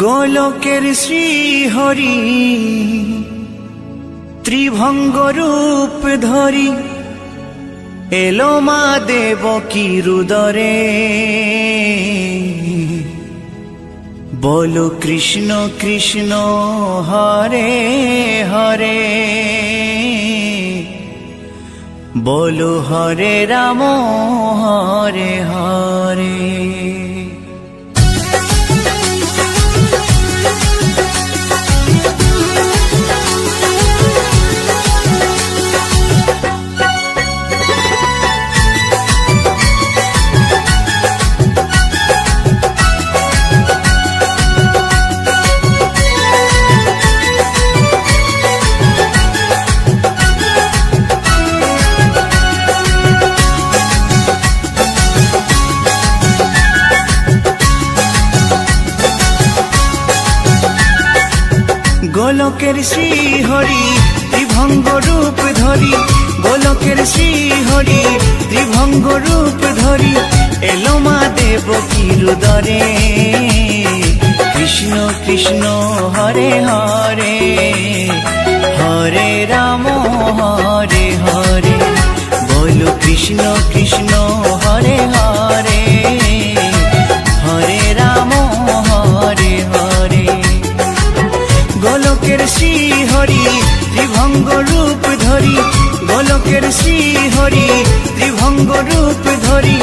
গোলকের শ্রীহরি ত্রিভঙ্গ রূপ ধরি এলো মা দেবকীর উদরে। বলো কৃষ্ণ কৃষ্ণ হরে হরে, বলো হরে রাম হরে হরে। গোলকের শ্রীহরি ত্রিভঙ্গ রূপ ধরি, গোলকের শ্রীহরি ত্রিভঙ্গ রূপ ধরি এলো মা দেবকীর উদরে। কৃষ্ণ কৃষ্ণ হরে হরে, হরে রাম হরে হরে। বলো কৃষ্ণ কৃষ্ণ হরে হরে, হরে রাম হরে হরে। গোলকের শ্রীহরি ত্রিভঙ্গ রূপ ধরি, গোলকের শ্রীহরি ত্রিভঙ্গ রূপ ধরি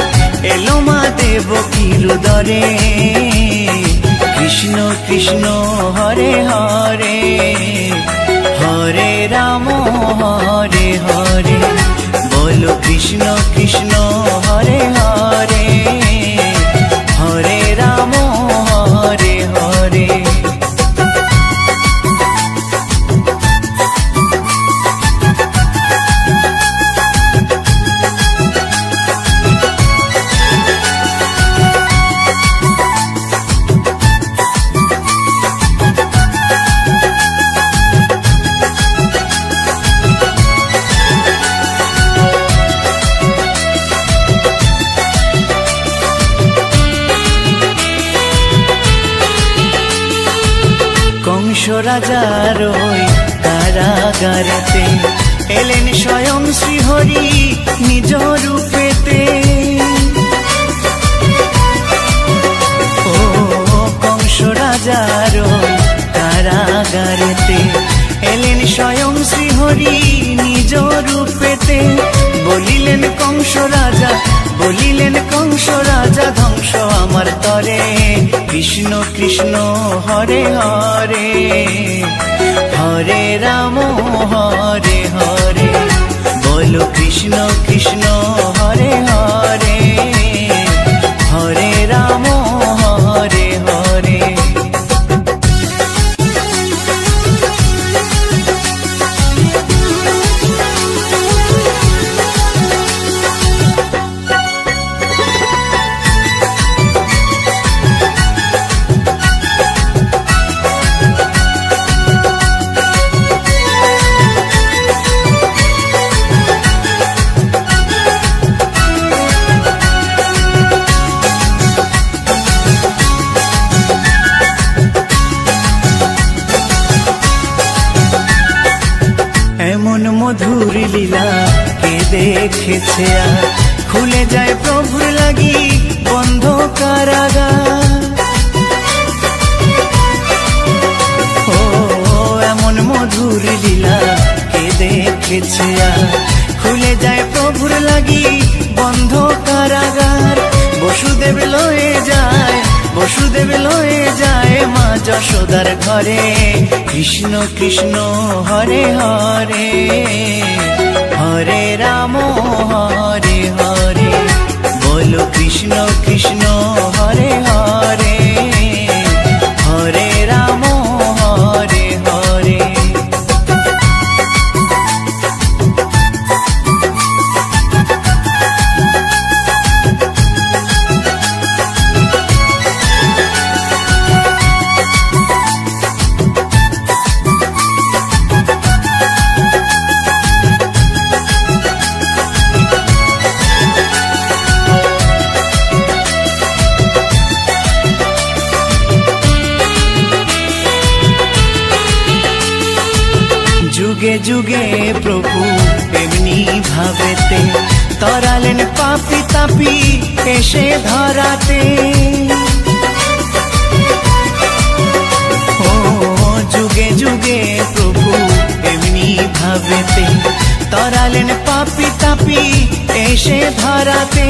এলো মা দেবকীর উদরে। কৃষ্ণ কৃষ্ণ হরে হরে, হরে রাম হরে হরে। বলো কৃষ্ণ কৃষ্ণ হরে হরে, হরে রাম হরে হরে। কংস রাজার ওই কারাগারেতে এলেন স্বয়ং শ্রীহরি নিজ রূপেতে। ও কংস রাজার ওই কারাগারেতে এলেন স্বয়ং শ্রীহরি নিজ রূপেতে। বলিলেন কংস রাজা, বলিলেন কংস রাজা ধ্বংস আমার তরে। কৃষ্ণ কৃষ্ণ হরে হরে, হরে রাম হরে হরে। বলো কৃষ্ণ কৃষ্ণ হরে হরে, হরে রাম হরে হরে। এমন মধুর লীলা কে দেখেছে আর, খুলে যায় প্রভুর লাগি বন্ধ কারাগার। ও এমন মধুর লীলা কে দেখেছে আর, খুলে যায় প্রভুর লাগি বন্ধ কারাগার। বসুদেব লয়ে যায়, বসুদেব লয়ে যায় মা যশোদার ঘরে। কৃষ্ণ কৃষ্ণ হরে হরে, হরে রাম হরে হরে। বলো কৃষ্ণ কৃষ্ণ হরে হরে, হরে রাম হরে হরে। যুগে যুগে প্রভু এমনি ভাবেতে তরালেন পাপি তাপি এসে ধরাতে। ও যুগে যুগে প্রভু এমনি ভাবেতে তরালেন পাপি তাপি এসে ধরাতে।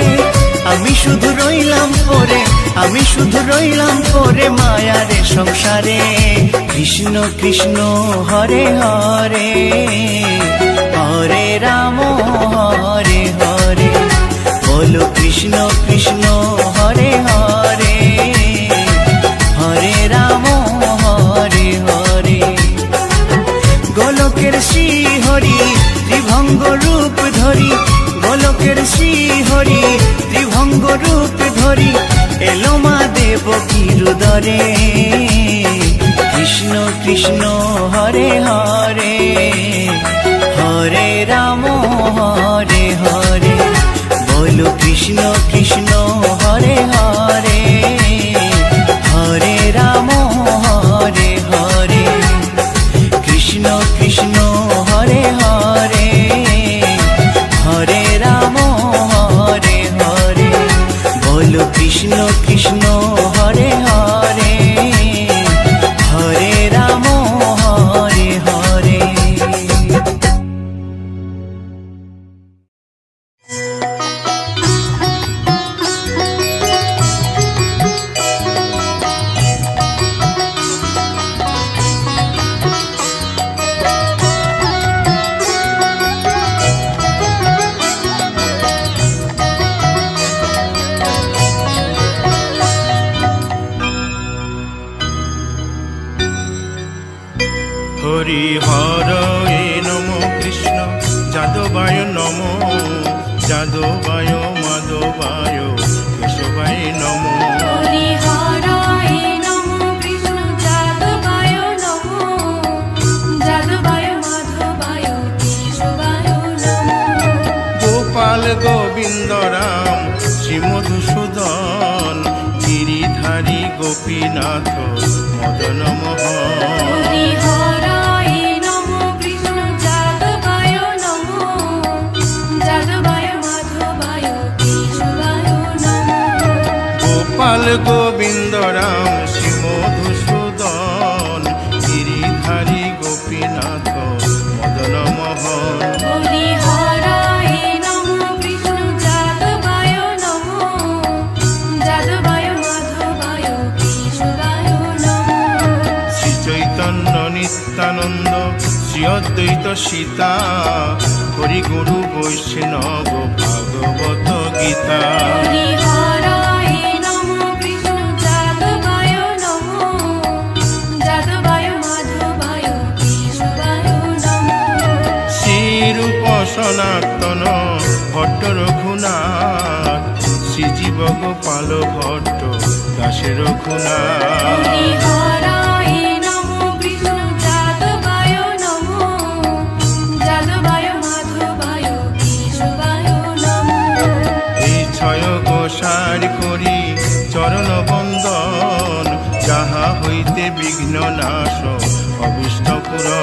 আমি শুধু রইলাম পরে, আমি শুধু রইলাম পরে মায়ারে সংসারে। কৃষ্ণ কৃষ্ণ হরে হরে, হরে রাম হরে হরে। বলো কৃষ্ণ কৃষ্ণ হরে হরে, হরে রাম হরে হরে। গোলকের শ্রী হরি ত্রিভঙ্গ রূপ ধরি, গোলকের শ্রী হরি ত্রিভঙ্গ রূপ ধরি এলো মা দেবকীর উদরে। কৃষ্ণ কৃষ্ণ হরে হরে, হরে রাম হরে হরে। বলো কৃষ্ণ কৃষ্ণ হরে হরে, হরে রাম হরে হরে। কৃষ্ণ কৃষ্ণ হরে হরে, হরে রাম হরে হরে। বলো কৃষ্ণ কৃষ্ণ হরে হরে, হরে রাম হরে হরে। হরি হরয়ে নম কৃষ্ণ যাদবায় নম, যাদবায় মাধবায় কেশবায় নম। হরি হরায় নমো কৃষ্ণ যাদবায় নমো, যাদবায় মাধবায় কেশবায় নমো। গোপাল গোবিন্দ রাম শ্রী মধুসূদন, গিরিধারী গোপীনাথ মদন মোহন। হরি হরায় নমো কৃষ্ণ যাদবায় নমো, যাদবায় মাধবায় কেশবায় নমো। গোপাল গোবিন্দ রাম শ্রী মধুসূদন, গিরিধারী গোপীনাথ মদন মোহন। হরি হরায় নমো কৃষ্ণ যাদবায় নমো, যাদবায় মাধবায় কেশবায় নমো। শ্রী চৈতন্য নিত্যানন্দ শ্রী অদ্বৈত সীতা, হরি গুরু বৈষ্ণব ভাগবত গীতা। হরি হরায় নমো কৃষ্ণ যাদবায় নমো, যাদবায় মাধবায় কেশবায় নমো। শ্রীরূপ সনাতন ভট্ট রঘুনাথ, শ্রীজীব গোপাল ভট্ট দাসে রঘুনাথ। হরি হরায় নমো কৃষ্ণ যাদবায় নমো, যাদবায় মাধবায় কেশবায় নমো। এই ছয় গোসার করি চরণ বন্দন, যাহা হইতে বিঘ্ন নাশ অবিষ্ট পুরন।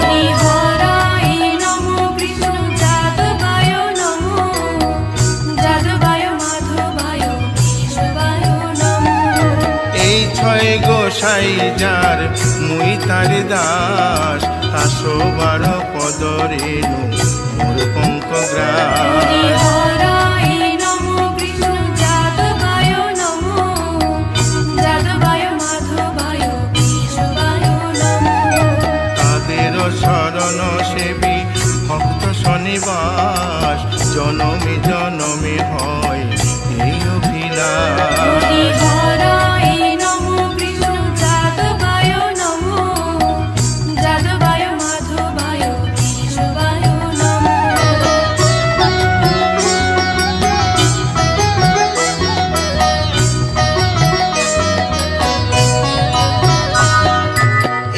হরি হরায় নমো কৃষ্ণ যাদবায় নমো, যাদবায় মাধবায় কেশবায় নমো। এই ছয় গোসাই যার মুই তার দাস, 112 পদ রেণু মোর পঙ্ক গ্রাস। হরি হরায় নমো কৃষ্ণ যাদবায় নমো, যাদবায় মাধবায় কেশবায় নমো। তাদের শরণ সেবী ভক্ত শনিবাস, জনমে জনমে হয় এই অভিলাষ। হরি হরায় নমো কৃষ্ণ যাদবায় নমো, যাদবায় মাধবায় কেশবায় নমো।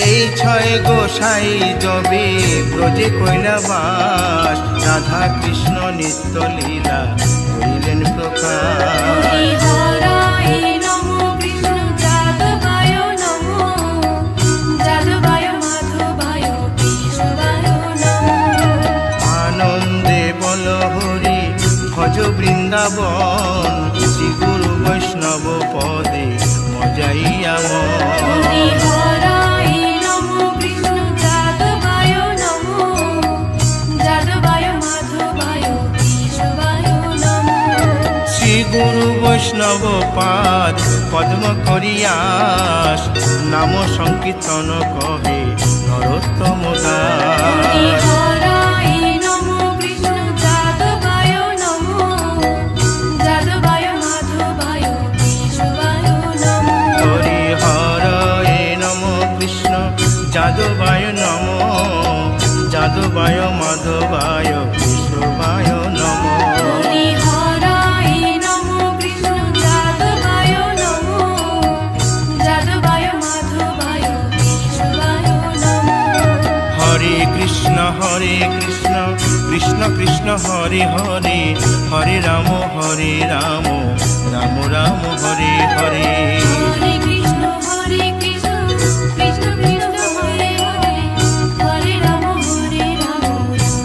এই ছয় গোসাই যবে ব্রজে কৈলাবাস, রাধা কৃষ্ণ নিত্য লীলা করিলেন প্রকাশ। হরি হরায় নমো কৃষ্ণ যাদবায় নমো, যাদবায় মাধবায় কেশবায় বৃন্দাবন শ্রী গুরু বৈষ্ণব পদে মজাইয়া মন হরি হরাই নমো কৃষ্ণ যাদবায় নমো যাদবায় মাধবায় কেশবায় নমো শ্রী গুরু বৈষ্ণব পাদ পদ্ম করিয়াস নাম সংকীর্তন কহে নরোত্তম হরি দাস হরাই নমো কৃষ্ণ যাদবায় নমো যাদবায় মাধবায় কেশবায় নমো হরি হরয়ে নম কৃষ্ণ যাদবায় নম যাদবায় মাধবায় কেশবায় নম হরি হরাই নমো কৃষ্ণ যাদবায় নমো যাদবায় মাধবায় কেশবায় নমো হরে কৃষ্ণ কৃষ্ণ কৃষ্ণ হরে হরে হরে রাম রাম রাম হরে হরে হরে কৃষ্ণ কৃষ্ণ কৃষ্ণ হরে হরে হরে রাম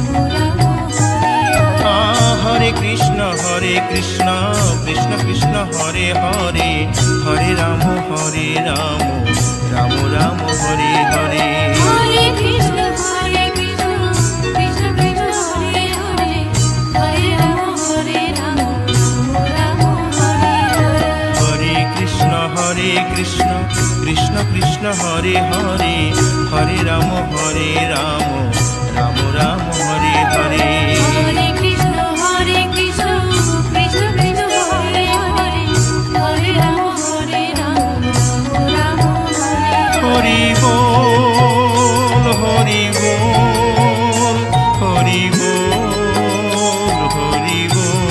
রাম রাম হরে হরে হরে কৃষ্ণ কৃষ্ণ কৃষ্ণ হরে হরে হরে রাম রাম রাম হরে হরে হরে কৃষ্ণ কৃষ্ণ কৃষ্ণ হরে হরে হরে রাম রাম রাম হরে হরে হরে কৃষ্ণ কৃষ্ণ কৃষ্ণ হরে হরে হরে রাম রাম রাম হরে হরে হরে কৃষ্ণ কৃষ্ণ কৃষ্ণ হরে হরে হরে রাম রাম হরে হরে হরি বল হরি বল হরি বল হরি বল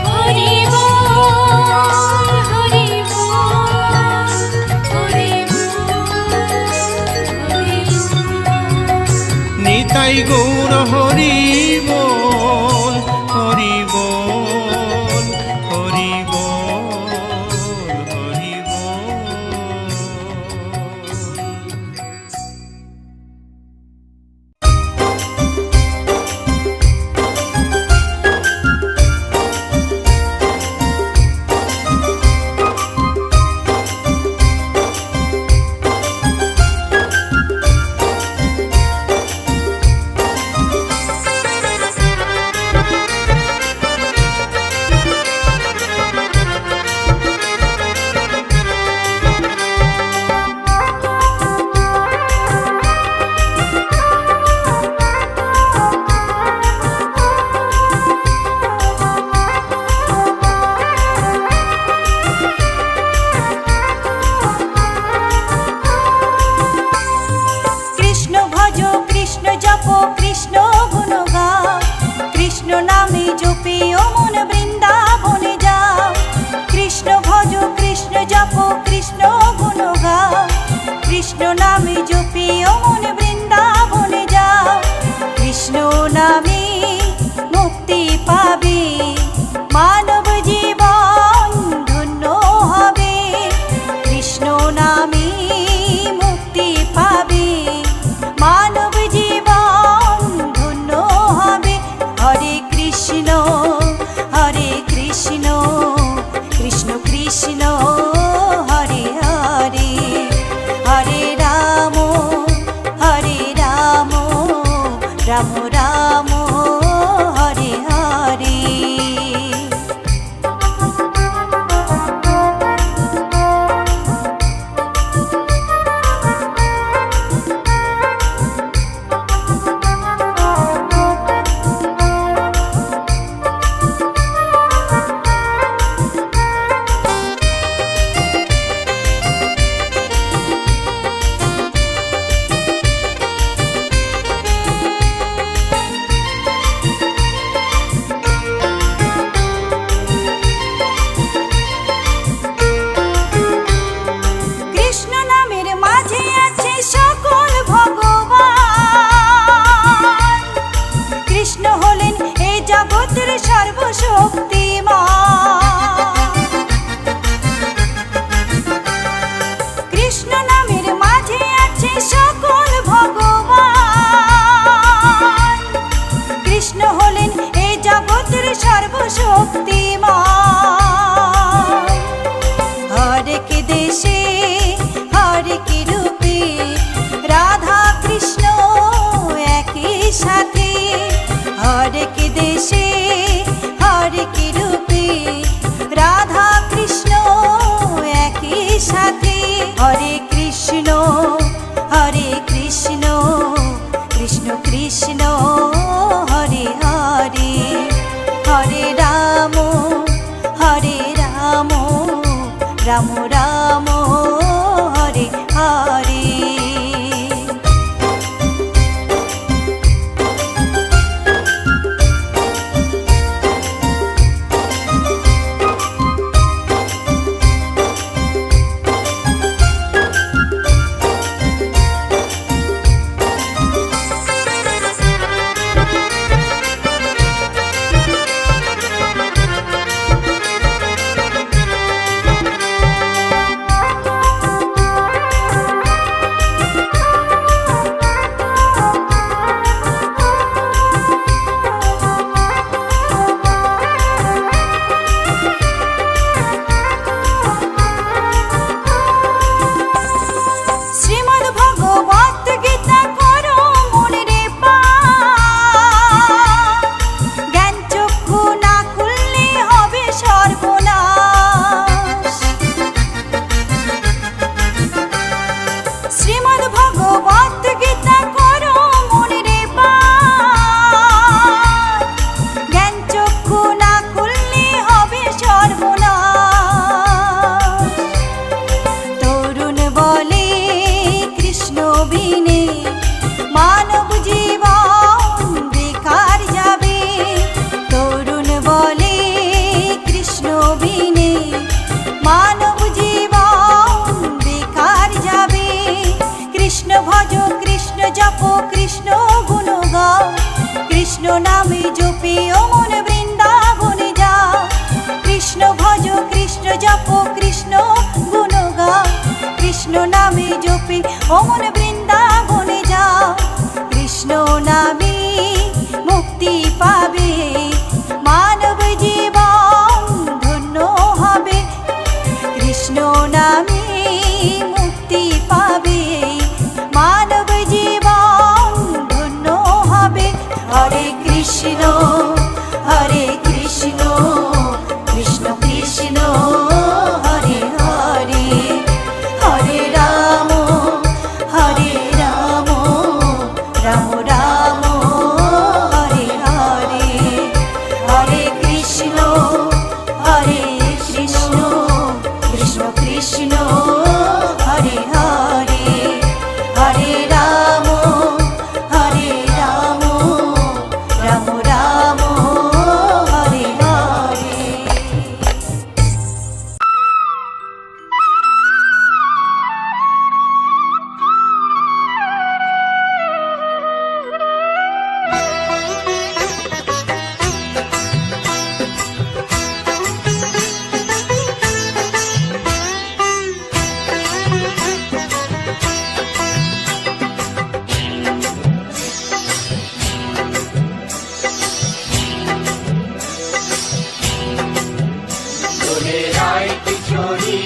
হরি বল হরি বল হরি বল হরি বল নিতাই গৌর হরি বল হরি বল হরি বল হরি বল কৃষ্ণ ভজ কৃষ্ণ জপ কৃষ্ণ গুণ গাও কৃষ্ণ নামে জপিও মন বৃন্দাবনে যাও কৃষ্ণ ভজ কৃষ্ণ জপ কৃষ্ণ গুণ গাও কৃষ্ণ নামে জপিও মন বৃন্দাবনে যাও কৃষ্ণ নামে মুক্তি পাবে মানব জীবন ধন্য হবে কৃষ্ণ নামে মুক্তি পাবে মানব জীবন ধন্য হবে হরে কৃষ্ণ কৃষ্ণ কৃষ্ণ হরে হরে হরে রাম রাম রাম হরে হরে কৃষ্ণ নামের মাঝে আছে সকল ভগবান কৃষ্ণ হলেন এই জগতের সর্বশক্তিমান কৃষ্ণ নামের মাঝে আছে সকল ভগবান কৃষ্ণ হলেন এই জগতের সর্ব সর্বশক্তিমান। হরেক দেশে হরেক রূপে রাধা কৃষ্ণ একই সাথে। হরেক দেশে হরেক রূপে রাধা কৃষ্ণ একই সাথে। হরে কৃষ্ণ কৃষ্ণ কৃষ্ণ হরে হরে। হরে রাম রাম রাম হরে হরে। কৃষ্ণ নামে জপে ও মন বৃন্দাবনে যাও। কৃষ্ণ ভজ কৃষ্ণ জপ কৃষ্ণ গুণ গাও। কৃষ্ণ নামে জপে ও মন বৃন্দাবনে যাও। কৃষ্ণ নামে মুক্তি পাবে মানব জীবন ধন্য হবে। কৃষ্ণ নামে মুক্তি পাবে মানব জীবন ধন্য হবে। হরে কৃষ্ণ কৃষ্ণ কৃষ্ণ হরে হরে। হরে রাম রাম রাম হরে হরে। হরে কৃষ্ণ কৃষ্ণ কৃষ্ণ হরে হরে। হরে রাম রাম রাম হরে হরে। দোলে রায় কিশোরী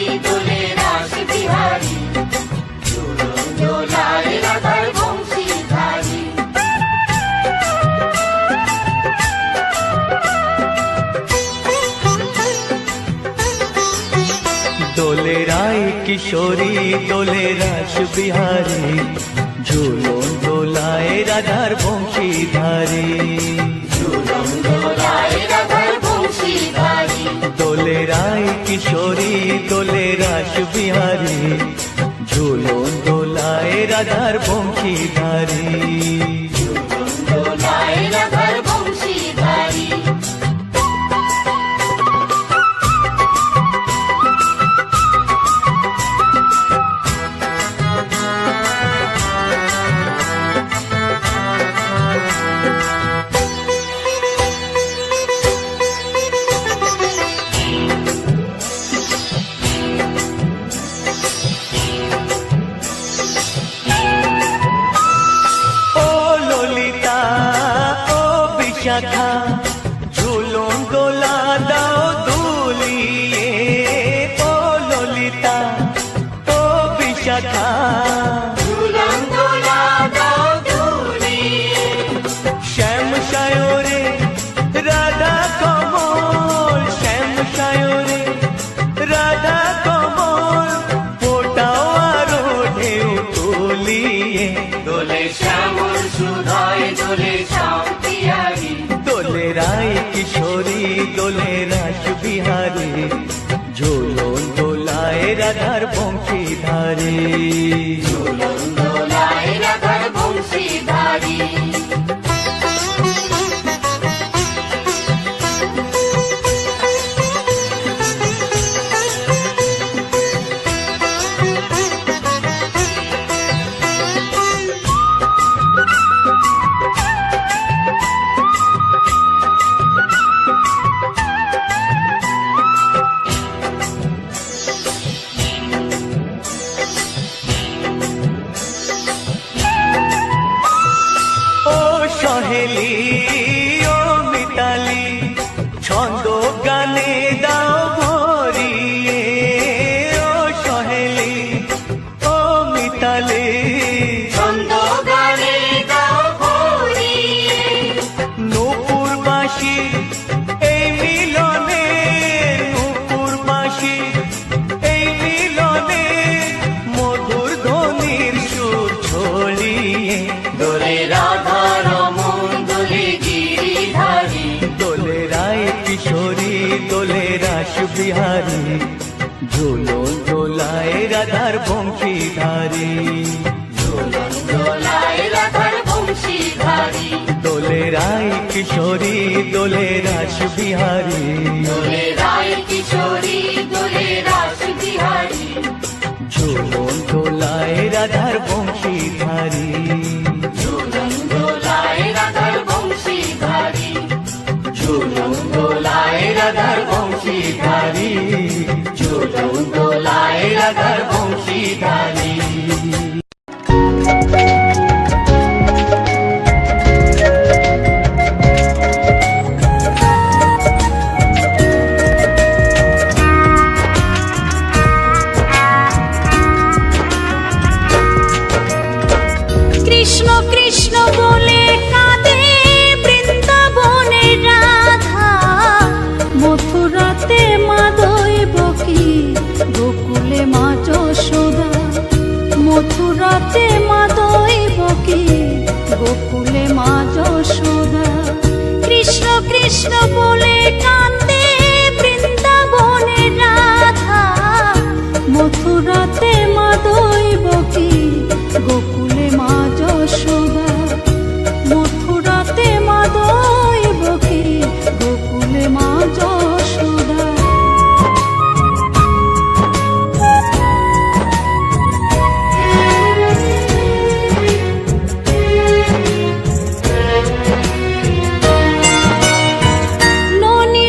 দোলে রাস বিহারী ঝুলন দোলায় রাধার বংশীধারী। দোলে রায় কিশোরী দোলে রাস বিহারী ঝুলন দোলায় রাধার বংশীধারী। শাখা দুলন দোলা দাও দুলি শ্যাম সায়রে রাধা কমল শ্যাম সায়রে রাধা কমল ফোটাও আরো ঢেউ তুলিয়ে দোলে শ্যামল সুধায় দোলে শান্তিয়ারি দোলে রায় কিশোরী দোলে রাস বিহারী ঝোলন দোলায় রাধার বংশীধারী দুলন দোলায় রাধার বংশীধারী ও সহেলি ও মিতালি ছন্দ গানে দাও ভরিয়ে ও সহেলি ও মিতালি ছন্দ গানে দাও ভরিয়ে নূপুর বাঁশি এই মিলনে নূপুর বাঁশি এই মিলনে মধুর ধ্বনির সুর ছড়িয়ে দোলে রাধা রমন দোলে গিরিধারী দোলে রায় কিশোরী দোলে রাস বিহারী ঝোলন দোলায় রাধার বংশীধারী দুলন দোলায় রাধার বংশীধারী দোলে রায় কিশোরী দোলে রাস বিহারী দোলে রায় কিশোরী দোলে রাস বিহারী ঝোলন দোলায় রাধার বংশীধারী দুলন দোলায় রাধার বংশীধারী ঝোলন দোলায় রাধার বংশীধারী ঝোলন দোলায় রাধার বংশীধারী কৃষ্ণ কৃষ্ণ বলে কাঁদে বৃন্দাবনে রাধা মথুরাতে মা দৈবকী গোকুলে মা যশোদা মথুরাতে মা দৈবকী গোকুলে মা যশোদা কৃষ্ণ কৃষ্ণ বলে কাঁদে বৃন্দাবনে রাধা মথুরাতে মা দৈবকী গোকুলে মা যশোদা মথুরাতে মা দৈবকী গোকুলে মা যশোদা ননি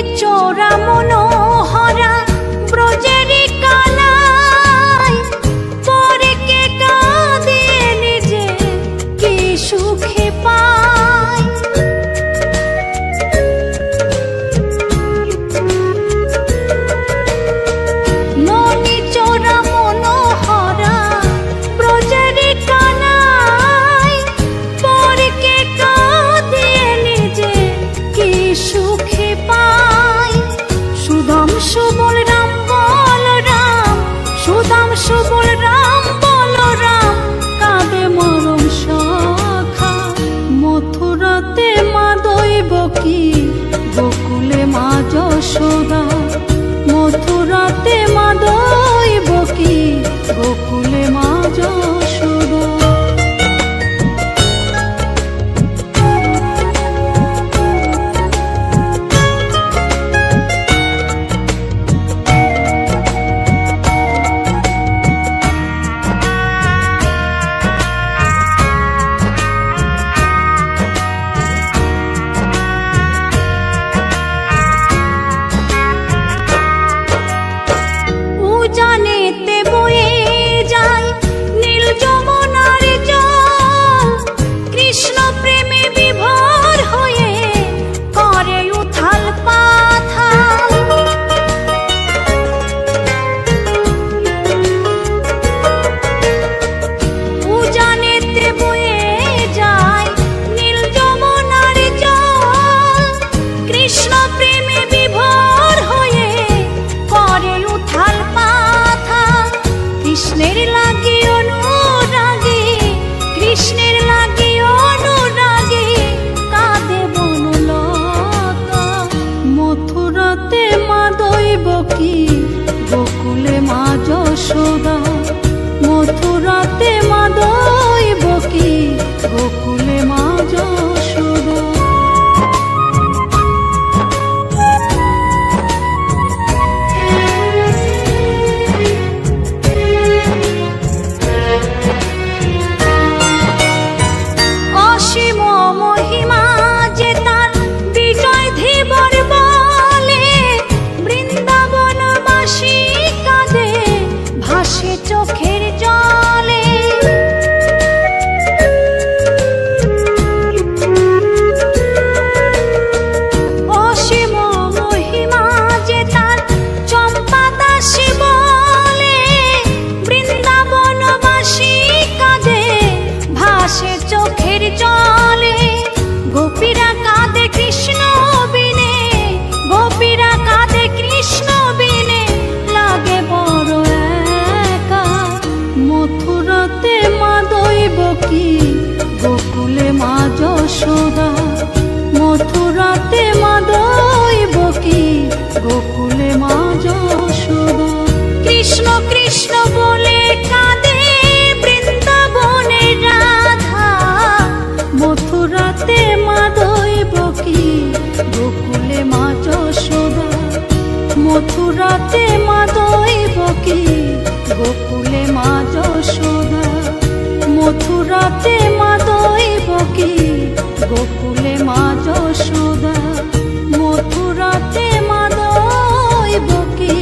দইব কি গোকুলে মা যশোদা। অসীম মহিমা যে তার বিজয় ধীবর বলে, বৃন্দাবনবাসী কাঁদে ভাসে চোখের জলে। অসীম মহিমা যে তার চম্পা দাসী বলে, বৃন্দাবনবাসী কাঁদে ভাসে চোখের জলে। গোপীরা কাঁদে কৃষ্ণ বিনে, গোপীরা কাঁদে কৃষ্ণ বিনে, লাগে বড় একা। মথুরাতে মা দইব কি গোকুলে মা যশোদা। মথুরাতে মা দইব কি গোকুলে মা যশোদা। কৃষ্ণ কৃষ্ণ বলে কাঁদে বৃন্দাবনের রাধা, মথুরাতে মা দইব কি গোকুলে মা যশোদা। মথুরাতে মা দইব কি গোকুলে মা যশোদা। মথুরাতে মা দইব কি গোকুলে মা যশোদা। মথুরাতে মা দইব কি।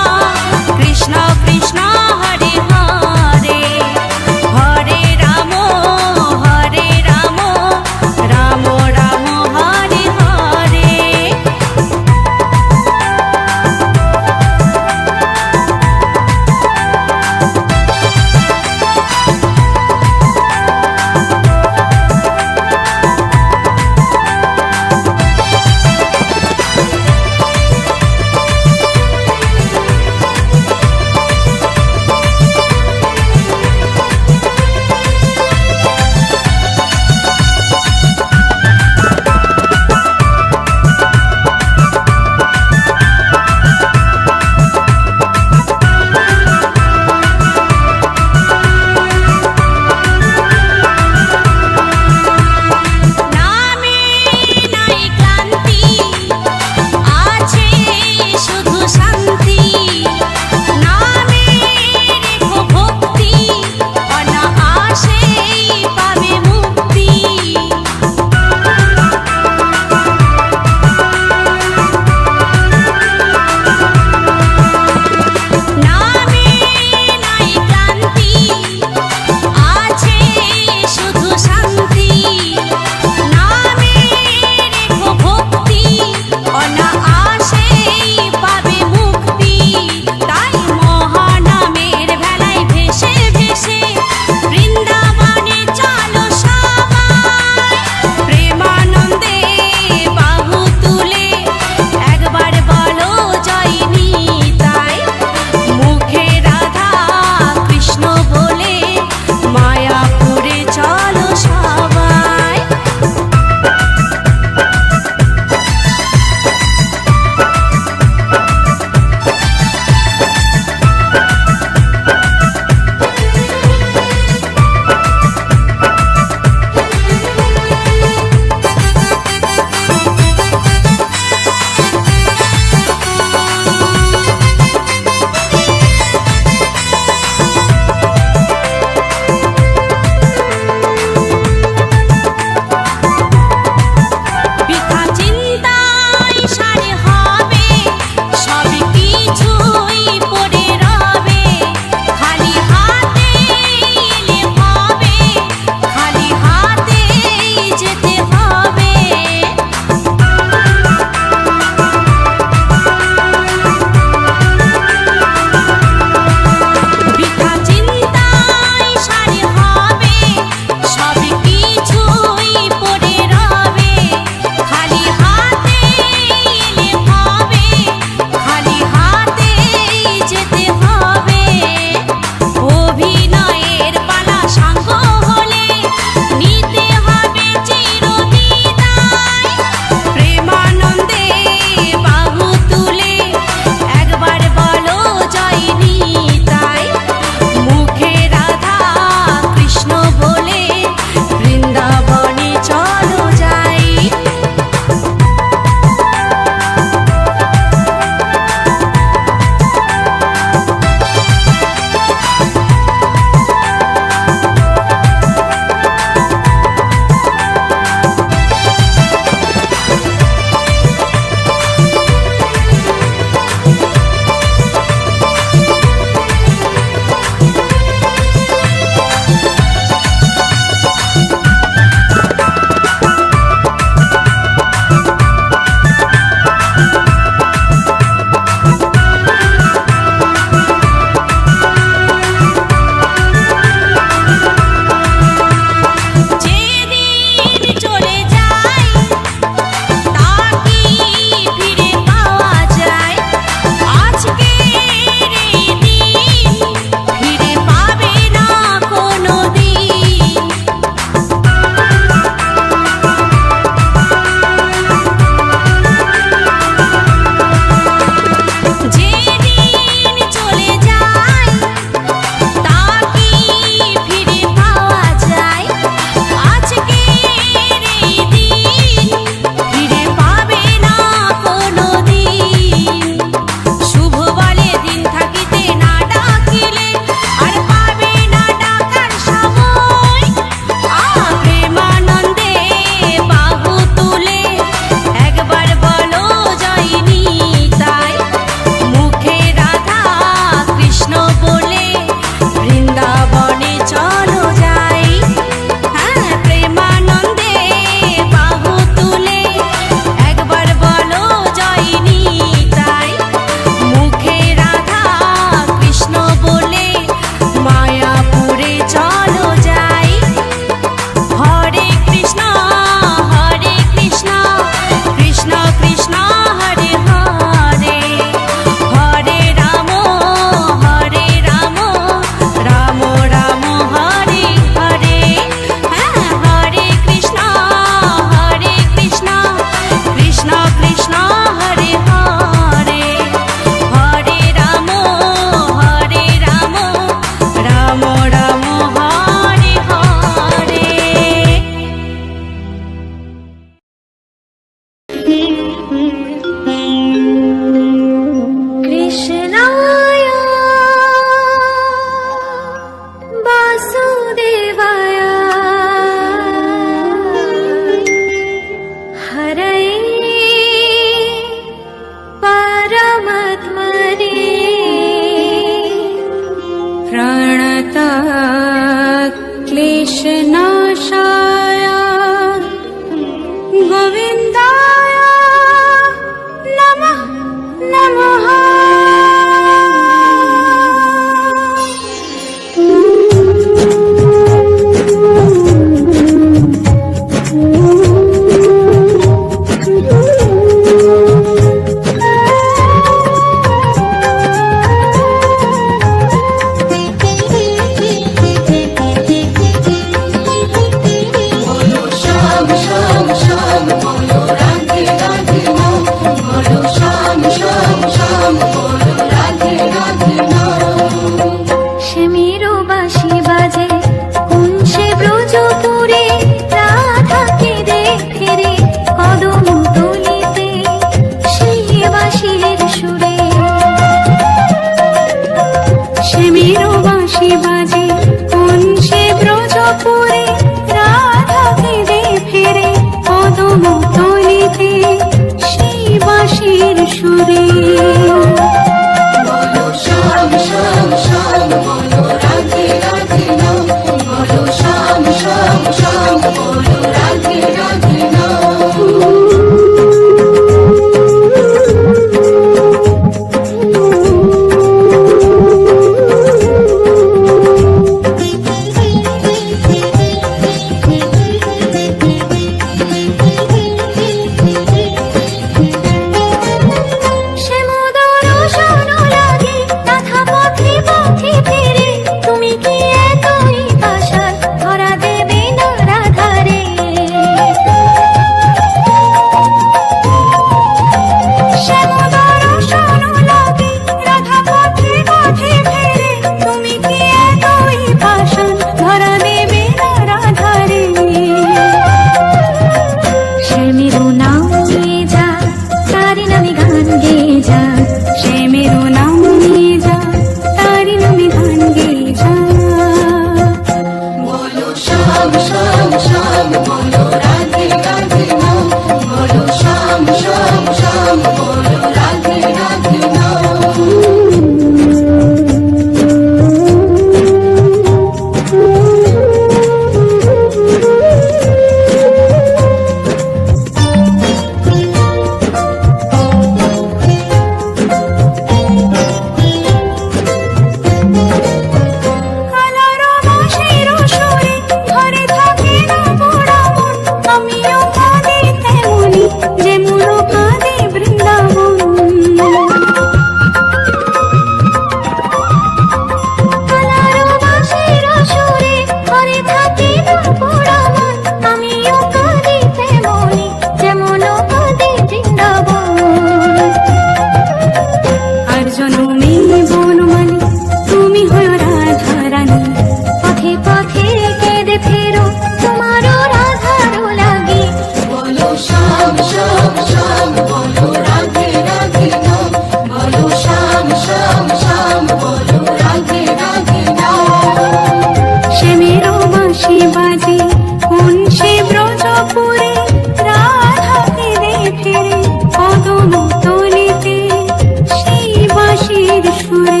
প্রেমের সুরে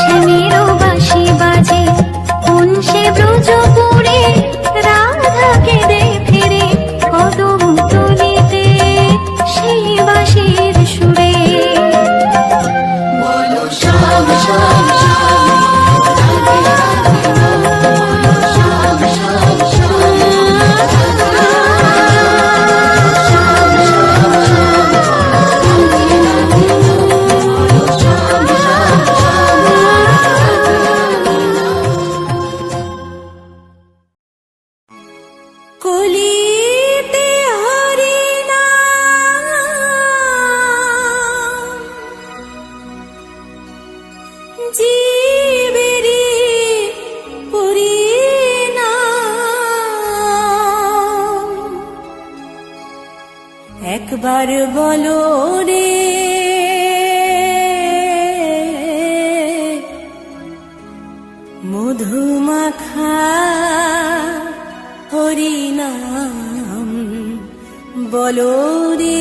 শ্যামেরও বাঁশি বাজে কোন সে ব্রজপুরে রাধাকে দে ফিরে কদম তলিতে সেই বাঁশির সুরে বলো শ্যাম শ্যাম শ্যাম রাধে রাধে বলো শ্যাম শ্যাম শ্যাম শ্যাম শ্যাম শ্যাম রাধে রাধে বলো শ্যাম শ্যাম কলিতে হরি নাম জীবেরি পরিণাম একবার বলো রে মধুমাখা হরিনাম বলো রে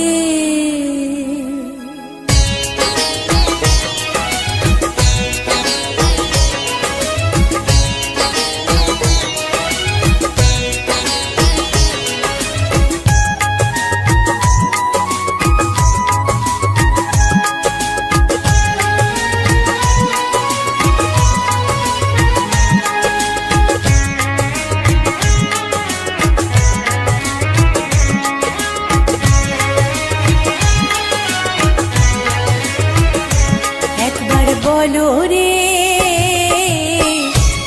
একবার বলো রে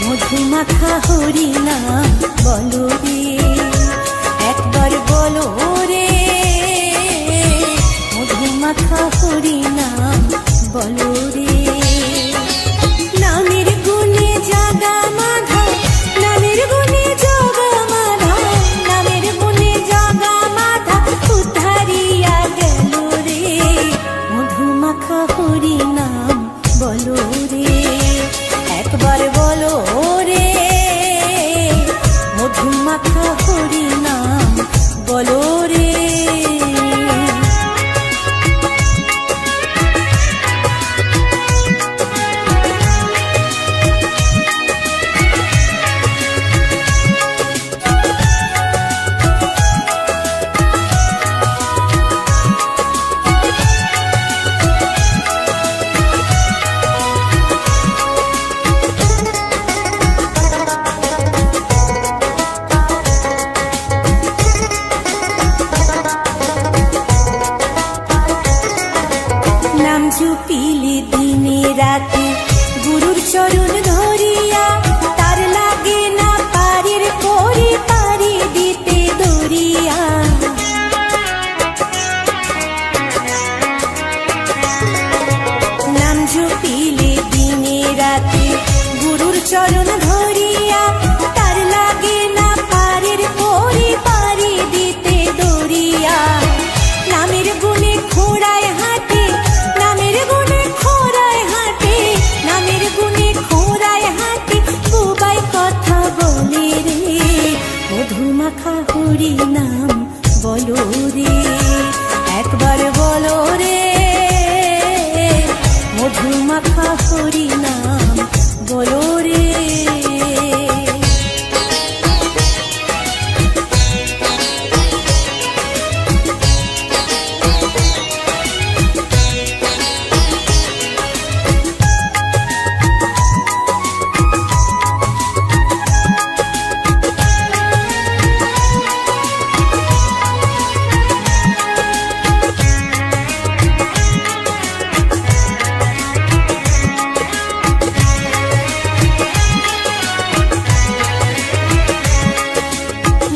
মধুমাখা হরিনাম বলো রে একবার বলো রে মধুমাখা হরিনাম বলো রে নামের গুণে জাগা মাধা নামের গুণে জগা মাধা নামের গুণে জগা মাধা উদ্ধারিয়া গেল রে মধুমাখা হরিনাম বলো রে একবার বলো রে মধুমাখা হরিনাম বলো রে নাম জুপিলে দিনে রাতে গুরুর চরণ ধরিয়া তার লাগে না পারির করে পারি দিতে দরিয়া নাম জুপিলে দিনে রাতে গুরুর চরণ ধরিয়া তার লাগে না পারির করে পারি দিতে দরিয়া নামের গুণে খোড়ায় হাতে নামের গুণে খোড়ায় হাতে নামের গুণে খোড়ায় হাতে বুবাই কথা বলে রে মধুমাখা হরিনাম বলো রে একবার বলো রে মধুমাখা হরিনাম বলো রে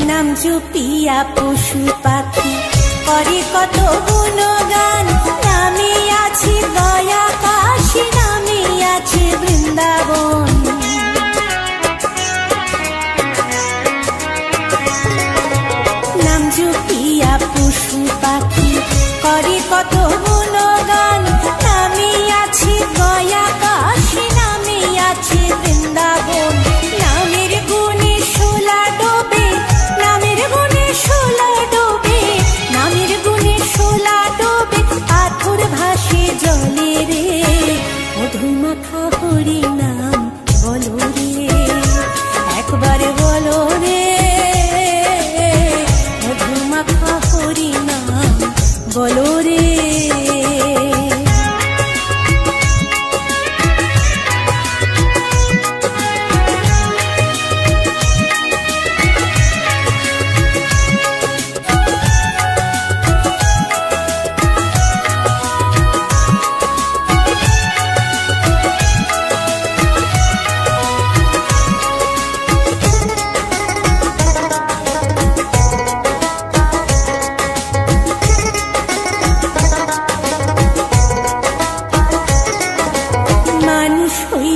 নাম জুপিয়া পশু পাখি করে কত গুণগান নামে আছে গয়া কাশী নামে আছে বৃন্দাবন নাম জুপিয়া পশু পাখি করে কত গুণগান নামে আছে গয়া কাশী নামে আছে বৃন্দাবন নামের গুণে শোলা ডোবে নামের গুণে শোলা ডোবে নামের গুণে শোলা ডোবে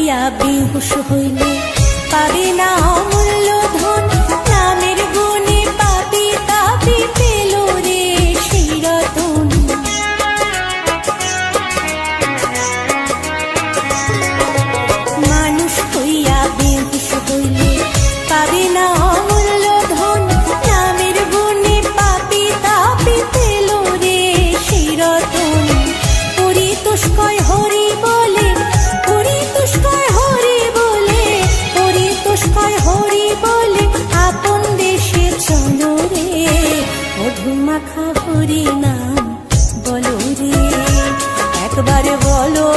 হইয়া বেহুশ হইলে পাবে না অমূল্য ধন, নামের গুণে পাপি তাপি পেল রে সেই রতন। মানুষ হইয়া বেহুশ হইলে পাবে না অমূল্য ধন, নামের গুণে পাপি তাপি পেল রে সেই রতন। পরিতোষকয় হরি বলে, পরিতোষকয় হরি বলে, পরিতোষকয় হরি বলে আপন দেশে চলো রে, মধু মাখা হরি নাম বলো রে, একবার বলো